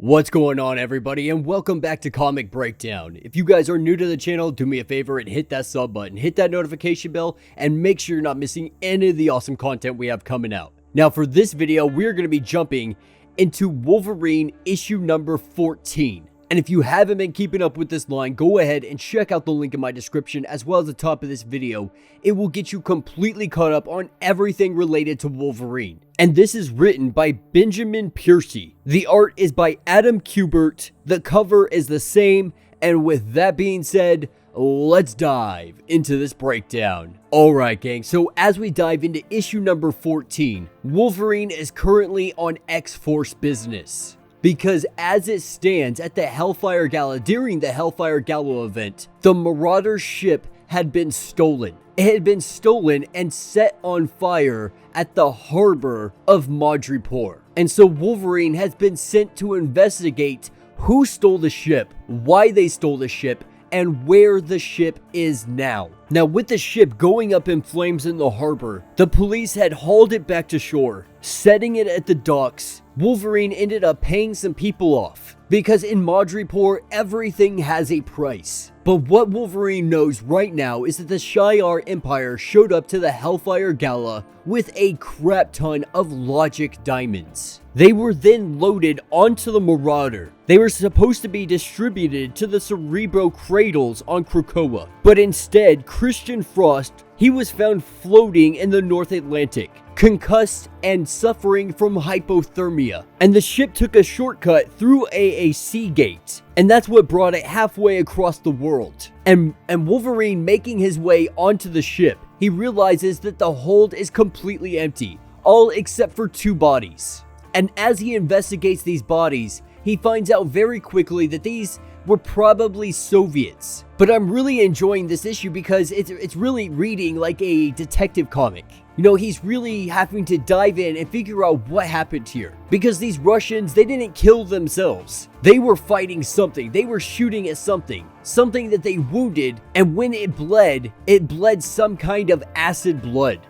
What's going on, everybody, and welcome back to Comic Breakdown. If you guys are new to the channel, do me a favor and hit that sub button, hit that notification bell, and make sure you're not missing any of the awesome content we have coming out. Now, for this video, we're going to be jumping into Wolverine issue number 14. And if you haven't been keeping up with this line, go ahead and check out the link in my description as well as the top of this video. It will get you completely caught up on everything related to Wolverine. And this is written by Benjamin Piercy. The art is by Adam Kubert. The cover is the same. And with that being said, let's dive into this breakdown. Alright gang, so as we dive into issue number 14, Wolverine is currently on X-Force business. Because as it stands at the Hellfire Gala, during the Hellfire Gala event, the Marauder ship had been stolen. It had been stolen and set on fire at the harbor of Madripoor. And so Wolverine has been sent to investigate who stole the ship, why they stole the ship, and where the ship is now. Now, with the ship going up in flames in the harbor, the police had hauled it back to shore, setting it at the docks. Wolverine ended up paying some people off, because in Madripoor, everything has a price. But what Wolverine knows right now is that the Shi'ar Empire showed up to the Hellfire Gala with a crap ton of logic diamonds. They were then loaded onto the Marauder. They were supposed to be distributed to the Cerebro Cradles on Krakoa, but instead, Christian Frost, he was found floating in the North Atlantic, concussed and suffering from hypothermia. And the ship took a shortcut through a sea gate, and that's what brought it halfway across the world. And Wolverine, making his way onto the ship, he realizes that the hold is completely empty, all except for two bodies. And as he investigates these bodies, he finds out very quickly that these were probably Soviets. But I'm really enjoying this issue because it's really reading like a detective comic. You know, he's really having to dive in and figure out what happened here. Because these Russians, they didn't kill themselves. They were fighting something. They were shooting at something. Something that they wounded, and when it bled some kind of acid blood.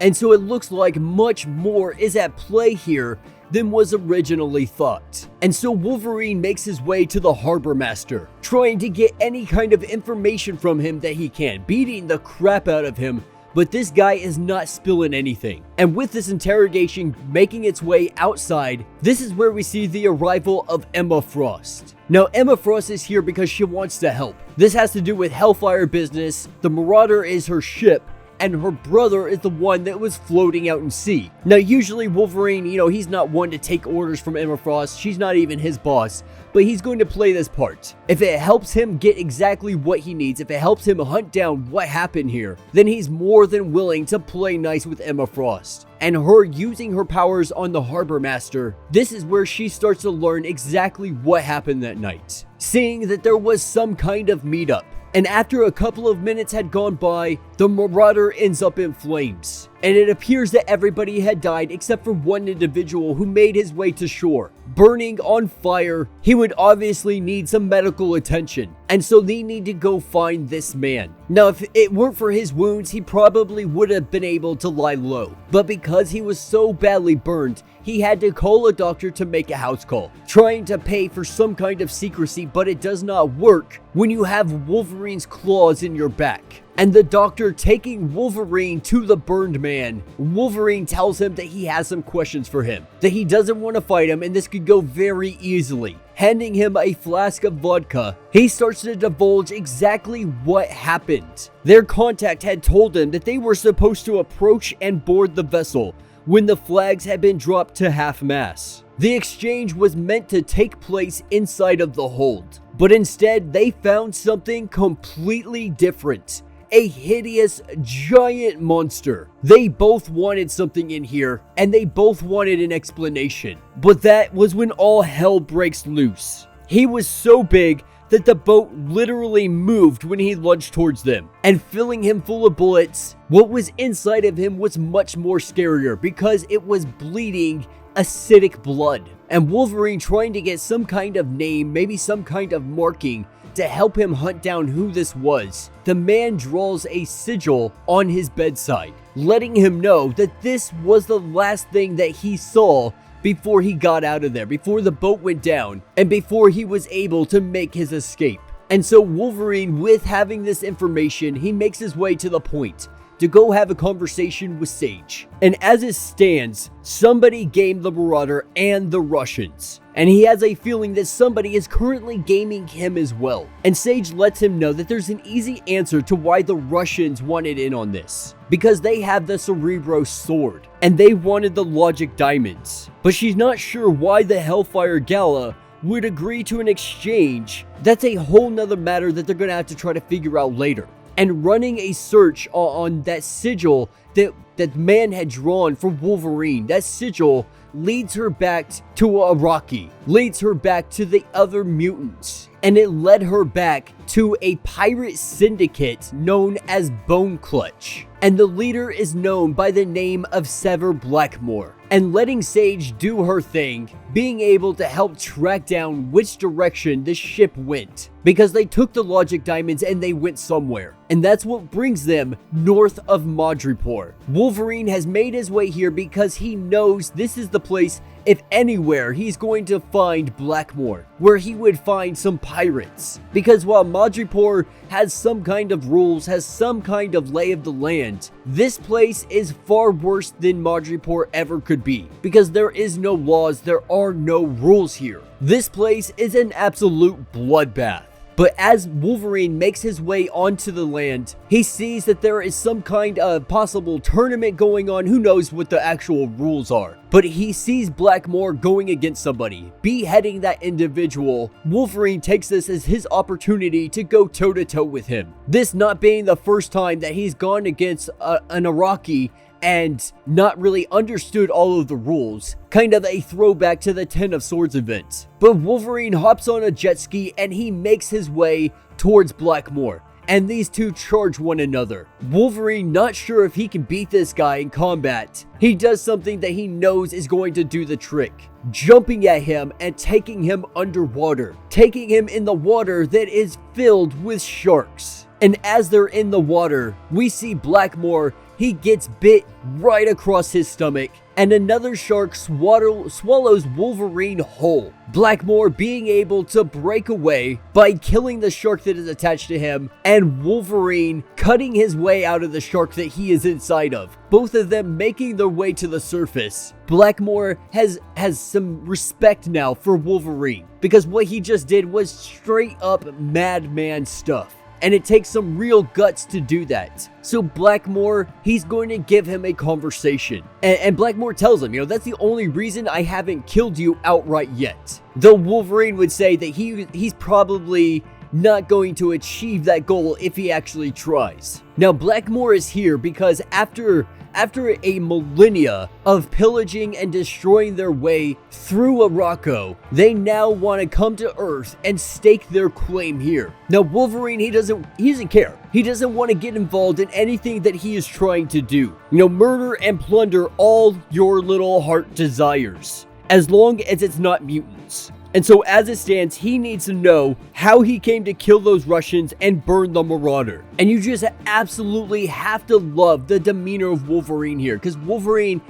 And so it looks like much more is at play here than was originally thought. And so Wolverine makes his way to the harbor master, trying to get any kind of information from him that he can, beating the crap out of him, but this guy is not spilling anything. And with this interrogation making its way outside, this is where we see the arrival of Emma Frost. Now, Emma Frost is here because she wants to help. This has to do with Hellfire business. The Marauder is her ship, and her brother is the one that was floating out in sea. Now, usually Wolverine, you know, he's not one to take orders from Emma Frost. She's not even his boss, but he's going to play this part. If it helps him get exactly what he needs, if it helps him hunt down what happened here, then he's more than willing to play nice with Emma Frost. And her using her powers on the harbor master, this is where she starts to learn exactly what happened that night. Seeing that there was some kind of meetup. And after a couple of minutes had gone by, the Marauder ends up in flames. And it appears that everybody had died except for one individual who made his way to shore. Burning on fire, he would obviously need some medical attention. And so they need to go find this man. Now, if it weren't for his wounds, he probably would have been able to lie low. But because he was so badly burned, he had to call a doctor to make a house call, trying to pay for some kind of secrecy, but it does not work when you have Wolverine's claws in your back. And the doctor taking Wolverine to the burned man, Wolverine tells him that he has some questions for him, that he doesn't want to fight him and this could go very easily. Handing him a flask of vodka, he starts to divulge exactly what happened. Their contact had told him that they were supposed to approach and board the vessel when the flags had been dropped to half-mast. The exchange was meant to take place inside of the hold, but instead they found something completely different. A hideous, giant monster. They both wanted something in here, and they both wanted an explanation. But that was when all hell breaks loose. He was so big that the boat literally moved when he lunged towards them. And filling him full of bullets, what was inside of him was much more scarier because it was bleeding acidic blood. And Wolverine trying to get some kind of name, maybe some kind of marking, to help him hunt down who this was. The man draws a sigil on his bedside, letting him know that this was the last thing that he saw before he got out of there, before the boat went down, and before he was able to make his escape. And so Wolverine, with having this information, he makes his way to the point to go have a conversation with Sage. And as it stands, somebody gamed the Marauder and the Russians. And he has a feeling that somebody is currently gaming him as well. And Sage lets him know that there's an easy answer to why the Russians wanted in on this. Because they have the Cerebro sword, and they wanted the Logic Diamonds. But she's not sure why the Hellfire Gala would agree to an exchange. That's a whole nother matter that they're gonna have to try to figure out later. And running a search on that sigil that man had drawn for Wolverine, that sigil leads her back to Araki, leads her back to the other mutants, and it led her back to a pirate syndicate known as Bone Clutch. And the leader is known by the name of Sever Blackmore. And letting Sage do her thing, being able to help track down which direction the ship went. Because they took the Logic Diamonds and they went somewhere. And that's what brings them north of Madripoor. Wolverine has made his way here because he knows this is the place, if anywhere, he's going to find Blackmore, where he would find some pirates. Because while Madripoor has some kind of rules, has some kind of lay of the land, this place is far worse than Madripoor ever could be. Because there is no laws, there are no rules here. This place is an absolute bloodbath. But as Wolverine makes his way onto the land, he sees that there is some kind of possible tournament going on. Who knows what the actual rules are? But he sees Blackmore going against somebody, beheading that individual. Wolverine takes this as his opportunity to go toe-to-toe with him. This not being the first time that he's gone against an Araki and not really understood all of the rules. Kind of a throwback to the Ten of Swords event. But Wolverine hops on a jet ski and he makes his way towards Blackmore. And these two charge one another. Wolverine not sure if he can beat this guy in combat. He does something that he knows is going to do the trick. Jumping at him and taking him underwater. Taking him in the water that is filled with sharks. And as they're in the water, we see Blackmore. He gets bit right across his stomach, and another shark swallows Wolverine whole. Blackmore being able to break away by killing the shark that is attached to him, and Wolverine cutting his way out of the shark that he is inside of. Both of them making their way to the surface. Blackmore has some respect now for Wolverine, because what he just did was straight up madman stuff. And it takes some real guts to do that. So Blackmore, he's going to give him a conversation. And Blackmore tells him, that's the only reason I haven't killed you outright yet. Though Wolverine would say that he's probably not going to achieve that goal if he actually tries. Now Blackmore is here because after a millennia of pillaging and destroying their way through Araco, they now want to come to Earth and stake their claim here. Now Wolverine, he doesn't care. He doesn't want to get involved in anything that he is trying to do. Murder and plunder all your little heart desires, as long as it's not mutants. And so as it stands, he needs to know how he came to kill those Russians and burn the Marauder. And you just absolutely have to love the demeanor of Wolverine here. Because Wolverine,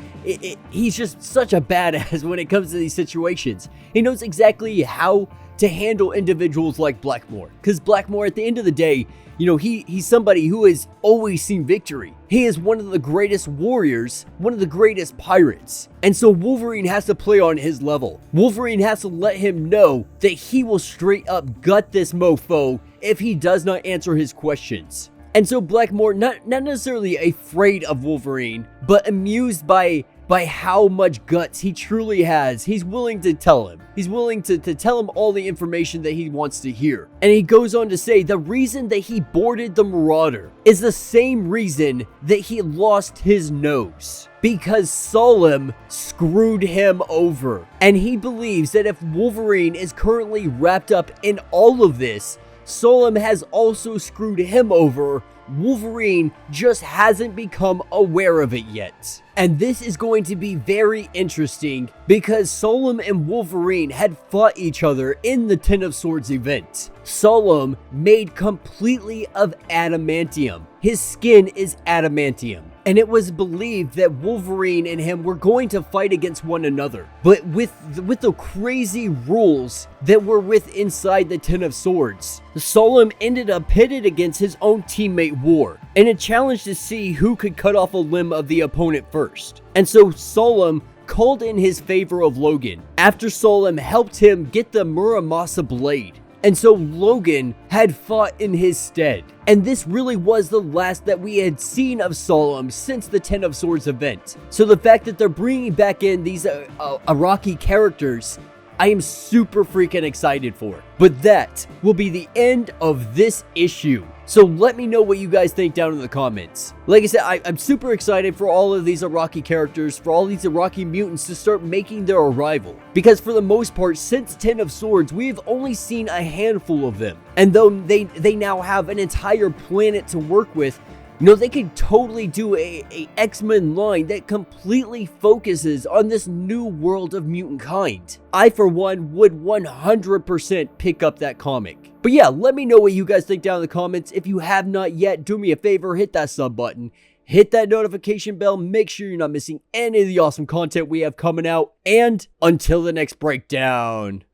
he's just such a badass when it comes to these situations. He knows exactly how to handle individuals like Blackmore. Because Blackmore, at the end of the day, he's somebody who has always seen victory. He is one of the greatest warriors, one of the greatest pirates. And so Wolverine has to play on his level. Wolverine has to let him know that he will straight up gut this mofo if he does not answer his questions. And so Blackmore, not necessarily afraid of Wolverine, but amused by how much guts he truly has. He's willing to tell him. He's willing to tell him all the information that he wants to hear. And he goes on to say the reason that he boarded the Marauder is the same reason that he lost his nose. Because Solem screwed him over. And he believes that if Wolverine is currently wrapped up in all of this, Solem has also screwed him over. Wolverine just hasn't become aware of it yet. And this is going to be very interesting because Solem and Wolverine had fought each other in the Ten of Swords event. Solem made completely of adamantium. his skin is adamantium. And it was believed that Wolverine and him were going to fight against one another. But with the crazy rules that were inside the Ten of Swords, Solem ended up pitted against his own teammate War, in a challenge to see who could cut off a limb of the opponent first. And so Solem called in his favor of Logan, after Solem helped him get the Muramasa blade. And so Logan had fought in his stead. And this really was the last that we had seen of Solem since the Ten of Swords event. So the fact that they're bringing back in these Iraqi characters, I am super freaking excited for. But that will be the end of this issue. So let me know what you guys think down in the comments. Like I said, I'm super excited for all of these Iraqi characters, for all these Iraqi mutants to start making their arrival. Because for the most part, since Ten of Swords, we've only seen a handful of them. And though they now have an entire planet to work with, you know, they could totally do a X-Men line that completely focuses on this new world of mutant kind. I, for one, would 100% pick up that comic. But yeah, let me know what you guys think down in the comments. If you have not yet, do me a favor, hit that sub button. Hit that notification bell. Make sure you're not missing any of the awesome content we have coming out. And until the next breakdown.